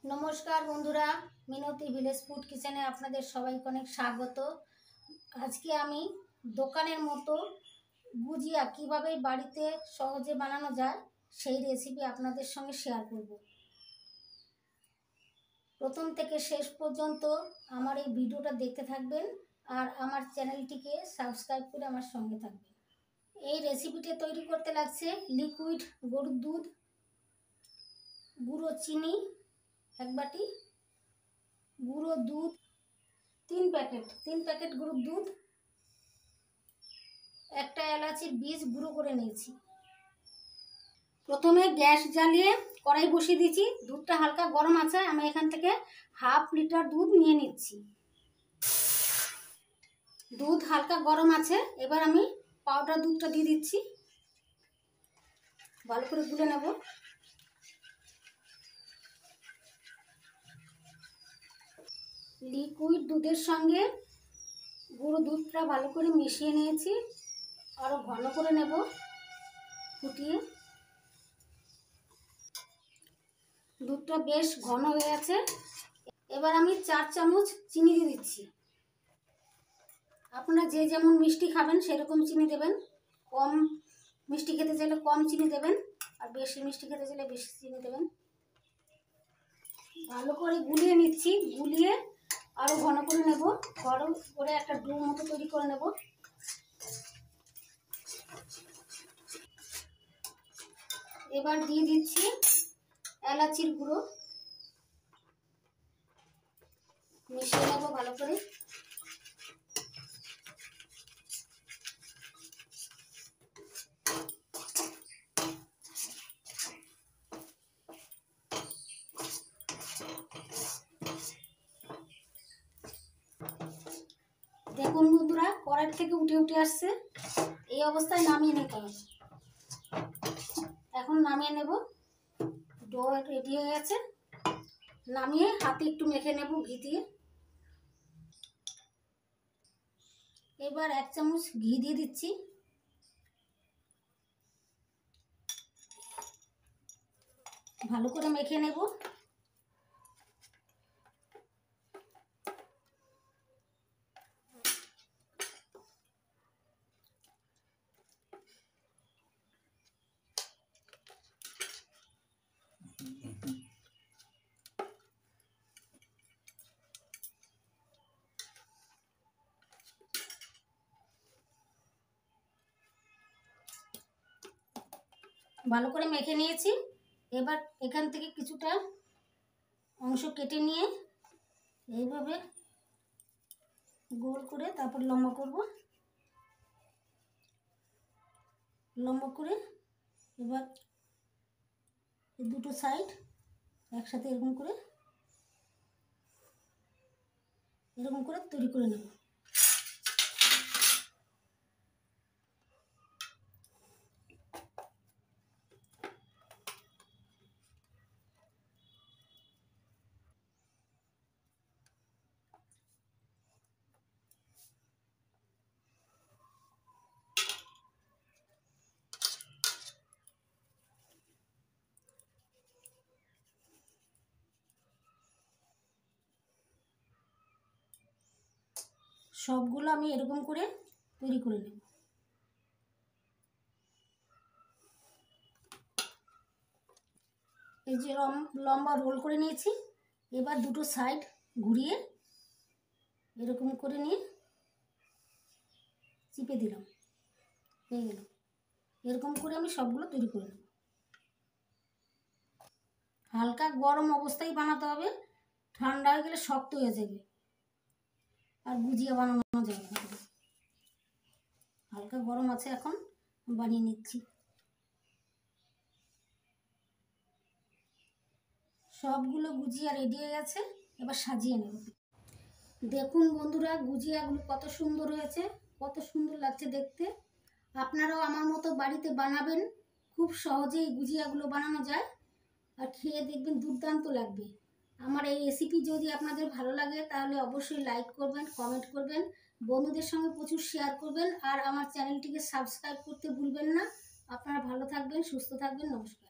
নমস্কার বন্ধুরা, মিনতি village food কিচেনে আপনাদের সবাইকে অনেক স্বাগত। আজকে আমি দোকানের মতো গুজিয়া কিভাবে বাড়িতে সহজে বানানো যায় সেই রেসিপি আপনাদের সঙ্গে শেয়ার করব। প্রথম থেকে শেষ পর্যন্ত আমার এই ভিডিওটা দেখতে থাকবেন আর আমার চ্যানেলটিকে সাবস্ক্রাইব করে আমার সঙ্গে থাকবেন। এই রেসিপিটি তৈরি করতে লাগছে লিকুইড গরুর দুধ, গুঁড়ো চিনি 1 বাটি, গুঁড়ো দুধ 3 প্যাকেট গুঁড়ো দুধ, একটা এলাচির বীজ গুঁড়ো করে নিয়েছি। প্রথমে গ্যাস জ্বালিয়ে কড়াই বসিয়ে দিয়েছি। দুধটা হালকা গরম আছে, আমি এখান থেকে 1/2 লিটার দুধ নিয়ে নিচ্ছি। দুধ হালকা গরম আছে, এবার আমি পাউডার দুধটা দিয়ে দিচ্ছি। ভালো করে গুলে নেব। লিকুইড দুধের সঙ্গে গুঁড়ো দুধটা ভালো করে মিশিয়ে নিয়েছি। আরও ঘন করে নেব ফুটিয়ে। দুধটা বেশ ঘন হয়ে গেছে। এবার আমি 4 চামচ চিনি দিয়ে দিচ্ছি। আপনারা যে যেমন মিষ্টি খাবেন সেরকম চিনি দেবেন। কম মিষ্টি খেতে চাইলে কম চিনি দেবেন, আর বেশি মিষ্টি খেতে চাইলে বেশি চিনি দেবেন। ভালো করে গুলিয়ে নিচ্ছি। গুলিয়ে আরও ঘন করে নেব। গরম করে একটা ডো মতো তৈরি করে নেব। এবার দিয়ে দিচ্ছি এলাচির গুঁড়ো, মিশিয়ে নেব ভালো করে। দেখুন বন্ধুরা, কড়াই থেকে উঠে আসছে। এই অবস্থায় নামিয়ে নিতে হবে। এখন নামিয়ে নেব। ডো রেডি হয়ে গেছে। নামিয়ে হাতে একটু মেখে নেব ঘি দিয়ে। এবার 1 চামচ ঘি দিয়ে দিচ্ছি। ভালো করে মেখে নেব। ভালো করে মেখে নিয়েছি। এবার এখান থেকে কিছুটা অংশ কেটে নিয়ে এইভাবে গোল করে তারপর লম্বা করব। লম্বা করে এবার দুটো সাইড একসাথে এরকম করে তৈরি করে নেব। সবগুলো আমি এরকম করে তৈরি করে নেব। এই যে লম্বা রোল করে নিয়েছি। এবার দুটো সাইড ঘুরিয়ে এরকম করে নিয়ে চিপে দিলাম, হয়ে গেল। এরকম করে আমি সবগুলো তৈরি করে নেব। হালকা গরম অবস্থায় বানাতে হবে, ঠান্ডা হয়ে গেলে শক্ত হয়ে যাবে আর গুজিয়া বানানো যাবে না। হালকা গরম আছে, এখন বানিয়ে নিচ্ছি। সবগুলো গুজিয়া রেডি হয়ে গেছে, এবার সাজিয়ে নেব। দেখুন বন্ধুরা, গুজিয়াগুলো কত সুন্দর হয়েছে, কত সুন্দর লাগছে দেখতে। আপনারাও আমার মতো বাড়িতে বানাবেন। খুব সহজেই গুজিয়াগুলো বানানো যায় আর খেয়ে দেখবেন দুর্দান্ত লাগবে। আমার এই রেসিপি যদি আপনাদের ভালো লাগে তাহলে অবশ্যই লাইক করবেন, কমেন্ট করবেন, বন্ধুদের সঙ্গে প্রচুর শেয়ার করবেন আর আমার চ্যানেলটিকে সাবস্ক্রাইব করতে ভুলবেন না। আপনারা ভালো থাকবেন, সুস্থ থাকবেন। নমস্কার।